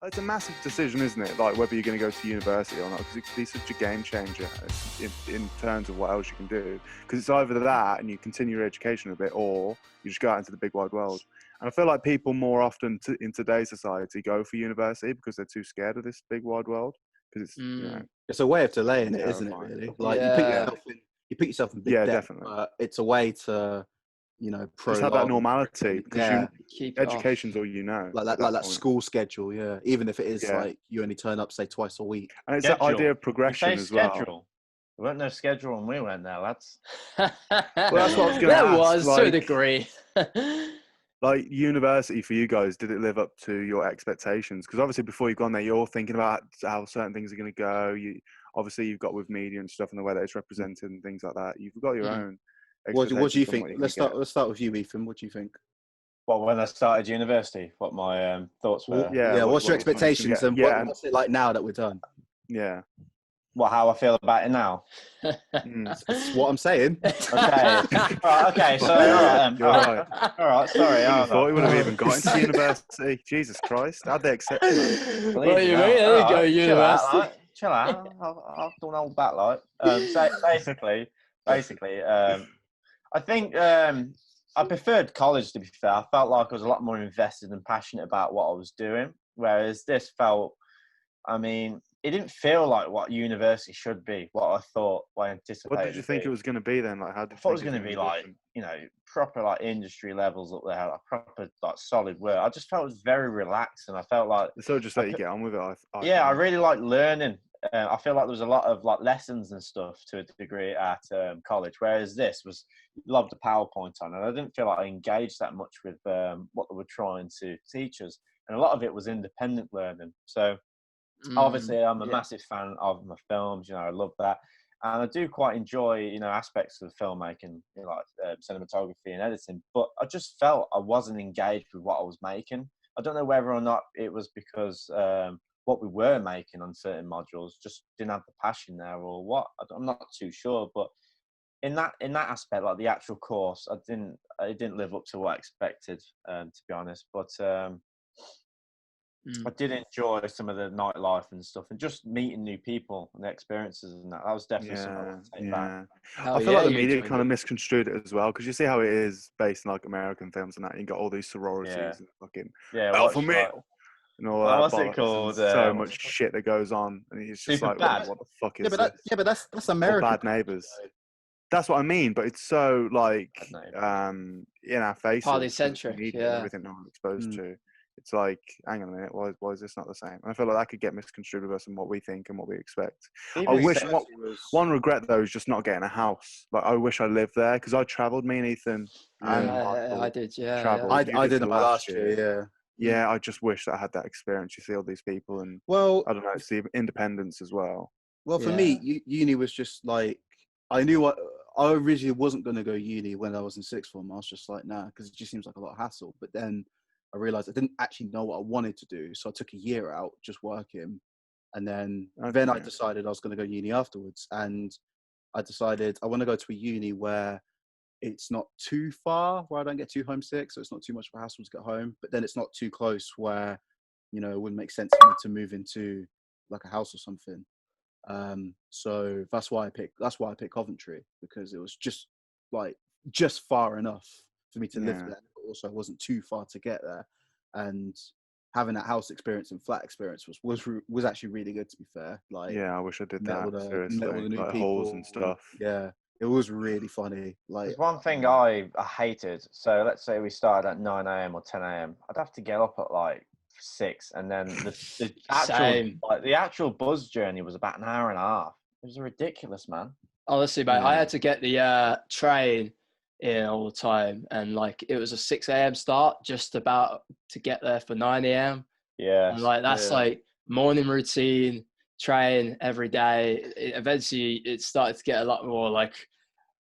It's a massive decision, isn't it? Like whether you're going to go to university or not, because it could be such a game changer in terms of what else you can do. Because it's either that and you continue your education a bit, or you just go out into the big wide world. And I feel like people more often in today's society go for university because they're too scared of this big wide world. Because it's it's a way of delaying it, isn't it? terrifying. Really, like Yeah. you put yourself in big Yeah, debt, definitely. but it's a way to, just have that prolong normality, because Keep it off. education's all you know. like at that point. school schedule, even if it is Yeah. like you only turn up say twice a week. And it's that Schedule. idea of You progression say as well. schedule. There weren't no schedule when we went there, lads. Well, that's what I was gonna There ask, was, to a like- degree. Like university for you guys, did it live up to your expectations? Because obviously before you've gone there, you're thinking about how certain things are going to go. Obviously you've got with media and stuff and the way that it's represented and things like that. You've got your own. What do you expectations on think? what you Let's can get. start with you, Ethan. What do you think? Well, when I started university, what my thoughts were. Yeah, What's your what you can expectations get. and Yeah, what's it like now that we're done? yeah. Well, how I feel about it now. Mm. That's what I'm saying. Okay. Right, okay. So, You're right. all right. Sorry. I thought he would have even got into university. Jesus Christ, how'd they accept him? What do you mean? There you go, university. Chill out. I'll don't hold back, like. So basically, I think I preferred college. To be fair, I felt like I was a lot more invested and passionate about what I was doing, whereas this felt. I mean, it didn't feel like what university should be. What I thought, what I anticipated. What did you think it was going to be then? Like, how did you I thought it think was going to be like, different? proper like industry levels up there, like proper like solid work. I just felt it was very relaxed, and I felt like So just let you get on with it. I I really like learning. I feel like there was a lot of like lessons and stuff to a degree at college, whereas this was loved the PowerPoint on, and I didn't feel like I engaged that much with what they were trying to teach us, and a lot of it was independent learning. So. Obviously, I'm a massive fan of my films. I love that, and I do quite enjoy, aspects of filmmaking, like cinematography and editing. But I just felt I wasn't engaged with what I was making. I don't know whether or not it was because what we were making on certain modules just didn't have the passion there, or what. I'm not too sure. But in that aspect, like the actual course, it didn't live up to what I expected, to be honest. But I did enjoy some of the nightlife and stuff, and just meeting new people and the experiences and that. That was definitely something I want to take back. I feel like the media kind of misconstrued it as well, because you see how it is based in like American films and that. You got all these sororities and fucking alpha male and all that. What's it called? So much shit that goes on, and it's just like, Superbad. what the fuck is But that's American. Or Bad Neighbours. That's what I mean, but it's so like in our faces, Party-centric, media, everything I'm exposed to. It's like, hang on a minute, why is this not the same? And I feel like that could get misconstrued with us and what we think and what we expect. I wish, one regret though is just not getting a house. Like, I wish I lived there, because I travelled, me and Ethan. And I did, yeah. Traveled. I did it last year, Yeah, I just wish that I had that experience. You see all these people, and I don't know, it's the independence as well. Well, for me, uni was just like, I knew I originally wasn't going to go uni when I was in sixth form. I was just like, nah, because it just seems like a lot of hassle. But then I realized I didn't actually know what I wanted to do. So I took a year out just working. And then I decided I was going to go uni afterwards. And I decided I want to go to a uni where it's not too far, where I don't get too homesick. So it's not too much of a hassle to get home. But then it's not too close where, it wouldn't make sense for me to move into like a house or something. So that's why I picked Coventry, because it was just far enough for me to live there, but also it wasn't too far to get there. And having that house experience and flat experience was actually really good, to be fair. Like, I wish I did that. Met all the new like people, halls and stuff. Yeah, it was really funny. Like, there's one thing I hated. So let's say we started at 9 a.m. or 10 a.m. I'd have to get up at like 6, and then the actual bus journey was about an hour and a half. It was ridiculous, man. Honestly, mate, I had to get the train in all the time, and like it was a 6 a.m. start, just about to get there for 9 a.m. Yeah, and like that's like morning routine, train every day. Eventually, it started to get a lot more like,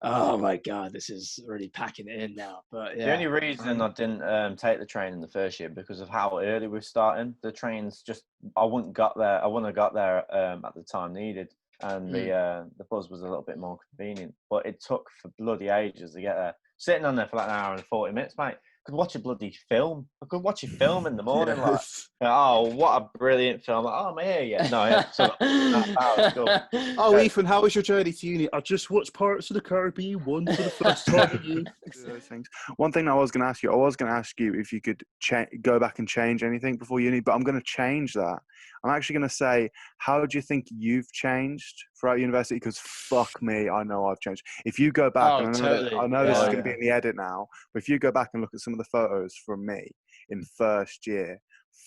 oh my god, this is really packing it in now. But the only reason I didn't take the train in the first year because of how early we're starting. The trains I wouldn't have got there at the time needed. And the bus was a little bit more convenient, but it took for bloody ages to get there. Sitting on there for like an hour and 40 minutes, mate. could watch a bloody film. I could watch a film in the morning, like, Yes. oh, what a brilliant film! Like, oh, I'm here yet. No, yeah, so cool. Oh, Yeah. Ethan, how was your journey to uni? I just watched Pirates of the Caribbean 1 for the first time in years. Do those things. One thing I was going to ask you, if you could go back and change anything before uni, but I'm going to change that. I'm actually going to say, how do you think you've changed throughout university? Because fuck me, I know I've changed. If you go back, Oh, and totally. I know this is Oh, going to yeah. be in the edit now, but if you go back and look at some of the photos from me in first year,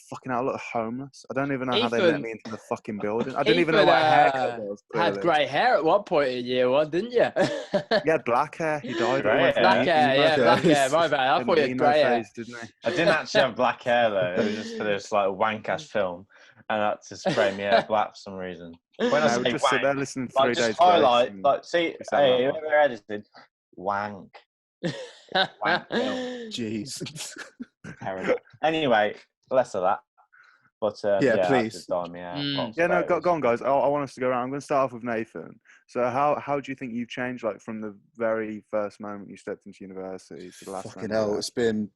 fucking hell, I look homeless. I don't even know how they let Ethan- me into the fucking building. I didn't even know Ethan, what a haircut was. had Clearly. grey hair at one point in year one, didn't you? He had black hair. He died. He Grey went from Black the hair, yeah, black black hair. hair. My bad. I thought you had emo grey hair. phase, didn't he? I didn't actually have black hair though. It was just for this like wank ass film, and that to spray me hair black for some reason. When I No, say we just sit there wank, listening to like 3 just Days highlight, Grace. like see, we sound hey, like whoever edited, wank, wank film, Jeez. terrible. Anyway, less of that. But Yeah, I please. just dye me hair. Mm. lots Yeah, of no, photos. go on, guys. I want us to go around. I'm going to start off with Nathan. So, how do you think you've changed, like from the very first moment you stepped into university to the last Fucking moment? hell, you it's been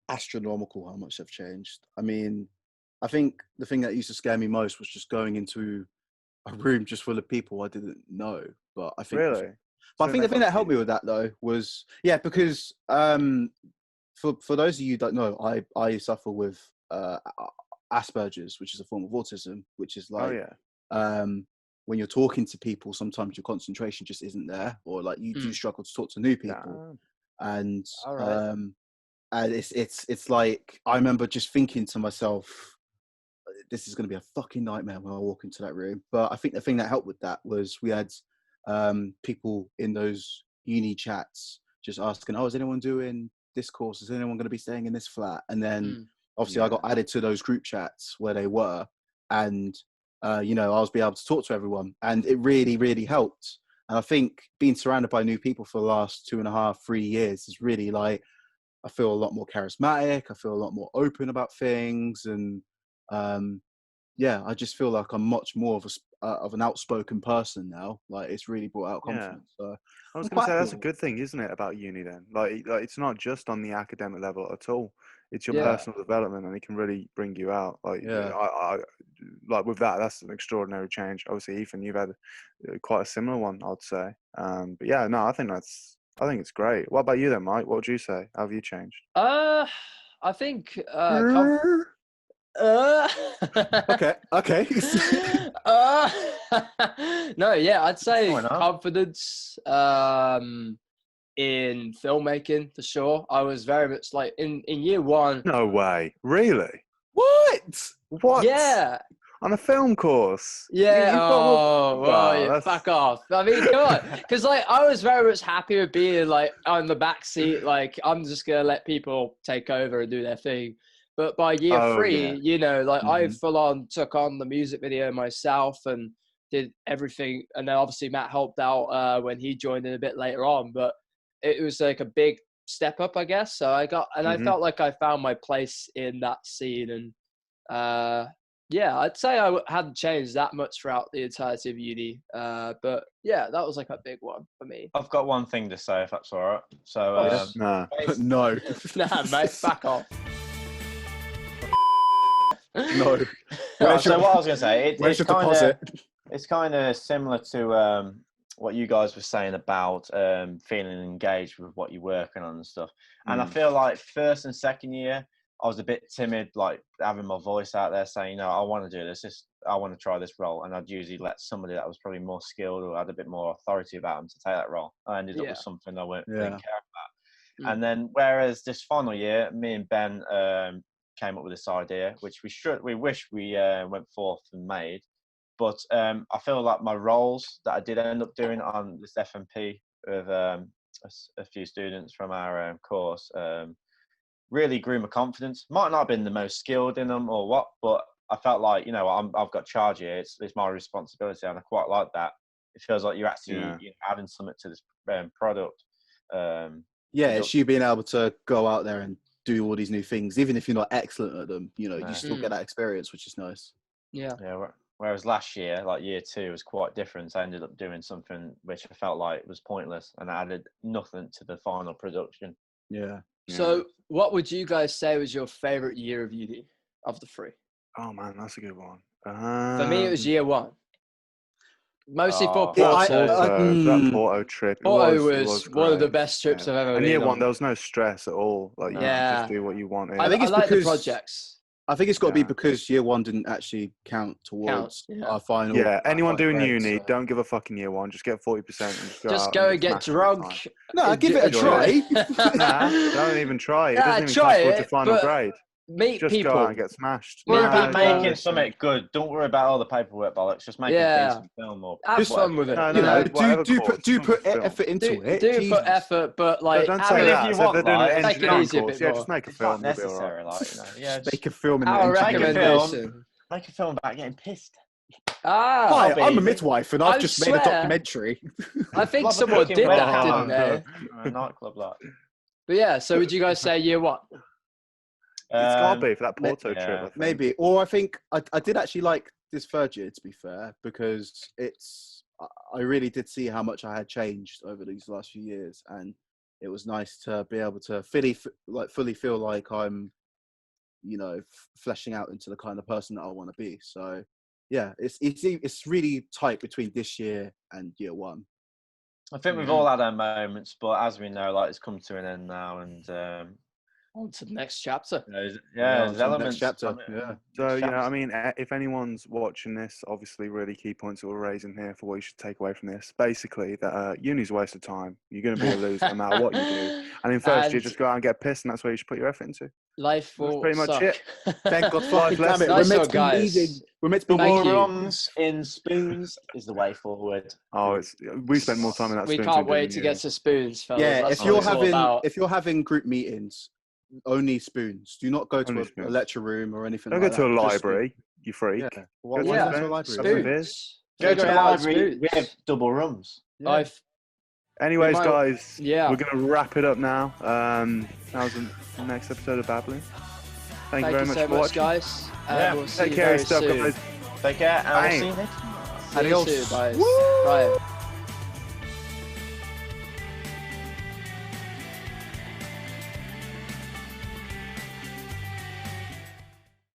astronomical how much I've changed. I mean, I think the thing that used to scare me most was just going into a room just full of people I didn't know. But I think, really? but So I think the they thing got that helped you. me with that though was because for those of you who don't know, I suffer with Asperger's, which is a form of autism, which is Oh like yeah. when you're talking to people, sometimes your concentration just isn't there, or like you do Mm. struggle to talk to new people, Damn. and All right. and it's like I remember just thinking to myself, this is going to be a fucking nightmare when I walk into that room. But I think the thing that helped with that was we had people in those uni chats just asking, oh, is anyone doing this course? Is anyone going to be staying in this flat? And then Mm. obviously I got added to those group chats where they were, and you know, I was be able to talk to everyone, and it really, really helped. And I think being surrounded by new people for the last 2.5, 3 years is really like, I feel a lot more charismatic. I feel a lot more open about things, and yeah, I just feel like I'm much more of an outspoken person now. Like it's really brought out Yeah. confidence. So I was I'm going to quite say happy that's a with it. good thing, isn't it, about uni then? Like it's not just on the academic level at all. It's your Yeah. personal development, and it can really bring you out. Like Yeah. I like with that, that's an extraordinary change. Obviously, Ethan, you've had quite a similar one, I'd say. But yeah, no, I think it's great. What about you then, Mike? What would you say? How have you changed? I think Okay. Uh, no, yeah, I'd say Why not? confidence in filmmaking for sure. I was very much like in year one. No way, really? What? What? Yeah, On a film course? yeah. You've got Oh, well, Wow, you that's- fuck off. I mean, come on, because like I was very much happy with being like on the back seat. Like I'm just gonna let people take over and do their thing. But by year Oh, three, yeah. you know, like I Mhm. full on took on the music video myself and did everything. And then obviously Matt helped out when he joined in a bit later on. But it was like a big step up, I guess. So I Mhm. felt like I found my place in that scene. And yeah, I'd say hadn't changed that much throughout the entirety of uni. But yeah, that was like a big one for me. I've got one thing to say, if that's all right. So, Yes. Nah. No. Nah, mate, fuck off. No. no, Where's so your- what I was going to say, Where's it's your kind deposit? of it's kind of similar to what you guys were saying about feeling engaged with what you're working on and stuff. And I feel like first and second year, I was a bit timid, like having my voice out there saying, I want to do this. I want to try this role. And I'd usually let somebody that was probably more skilled or had a bit more authority about them to take that role. I ended up Yeah. with something I didn't Yeah. care about. Mm. And then, whereas this final year, me and Ben came up with this idea, which we wish we went forth and made. But I feel like my roles that I did end up doing on this FMP with a few students from our course really grew my confidence. Might not have been the most skilled in them or what, but I felt like, I've got charge here. It's my responsibility, and I quite like that. It feels like you're actually adding something to this product. Yeah, it's you being able to go out there and do all these new things, even if you're not excellent at them. You know, No. you still get that experience, which is nice. Yeah. Yeah. Whereas last year, like year 2, was quite different. I ended up doing something which I felt like was pointless and added nothing to the final production. Yeah. So, what would you guys say was your favorite year of uni of the three? Oh man, that's a good one. For me, it was year one. Mostly for Yeah, Porto. That Porto trip. Porto It was one of the great. best trips I've ever And been year one, on. there was no stress at all. Like you could just do what you wanted. I think it's like the because- projects. I think it's got to be because year one didn't actually count towards our final. Yeah, anyone doing grades, uni, so. don't give a fucking year one. Just get 40% and just Go and get smashed drunk. every time. No, give it a try. Nah, don't even try. It Nah, doesn't even try count towards it, your final but grade. Meet Just people. go out and get smashed. Meet Worry about people. making something good. Don't worry about all the paperwork bollocks. Just make a decent film or have fun with it. No, You know, whatever do course, put film. effort into it. Do Jesus. put effort, but like, Don't have say a- that. you So if they're want, doing like, an take it engineering easy a course, bit yeah, more. just make a it's film. not You'll be all right. necessary. Like, you know, yeah, Make a film in Our the Make a engineering. film. recommendation. Make a film about getting pissed. Ah, Hi, Hobby. I'm a midwife and I've I just made a swear. documentary. I think Love a someone fucking did wet that, ham. didn't they? A nightclub like. But yeah, so would you guys say year one? It's got to be for that Porto yeah, trip, I think. Maybe, or I think I did actually like this third year, to be fair, because I really did see how much I had changed over these last few years, and it was nice to be able to fully feel like I'm, you know, fleshing out into the kind of person that I want to be. So yeah, it's really tight between this year and year one. I think we've all had our moments, but as we know, like it's come to an end now, and On to the next chapter. there's on to the elements. next chapter. from it. Yeah. So, Next you know, I chapter. mean, if anyone's watching this, obviously really key points that we're raising here for what you should take away from this. Basically, that uni's a waste of time. You're going to be a loser no matter what you do. And in first year, And- just go out and get pissed, and that's where you should put your effort into. Life That's will pretty much suck. it. Thank God, Life fucking damn it. lesson. We're Nice meant one, to be guys. leading. We're meant to be Thank Double you. runs in spoons is the way forward. Oh, we spent more time in that We spoon can't than wait you. to get to spoons, fellas. Yeah, That's if you're what it's all about. having group meetings, only spoons. Do not go to Only a spoons. lecture room or anything Don't like go that. to a Just library, you freak. Yeah. Why Go why to not spoons. to a library? Have some beers. Spoons. Go Figure to it the out, library. We spoons. have double rums. Yeah. Life. Anyways, might- guys, Yeah. we're going to wrap it up now. That was the next episode of Babblin. Thank you very much so for watching. guys. Yeah. We'll see Take you care very of yourself, soon. guys. Take care, and we'll Bang. see you next time. See you Adios. soon, guys. Woo! Bye.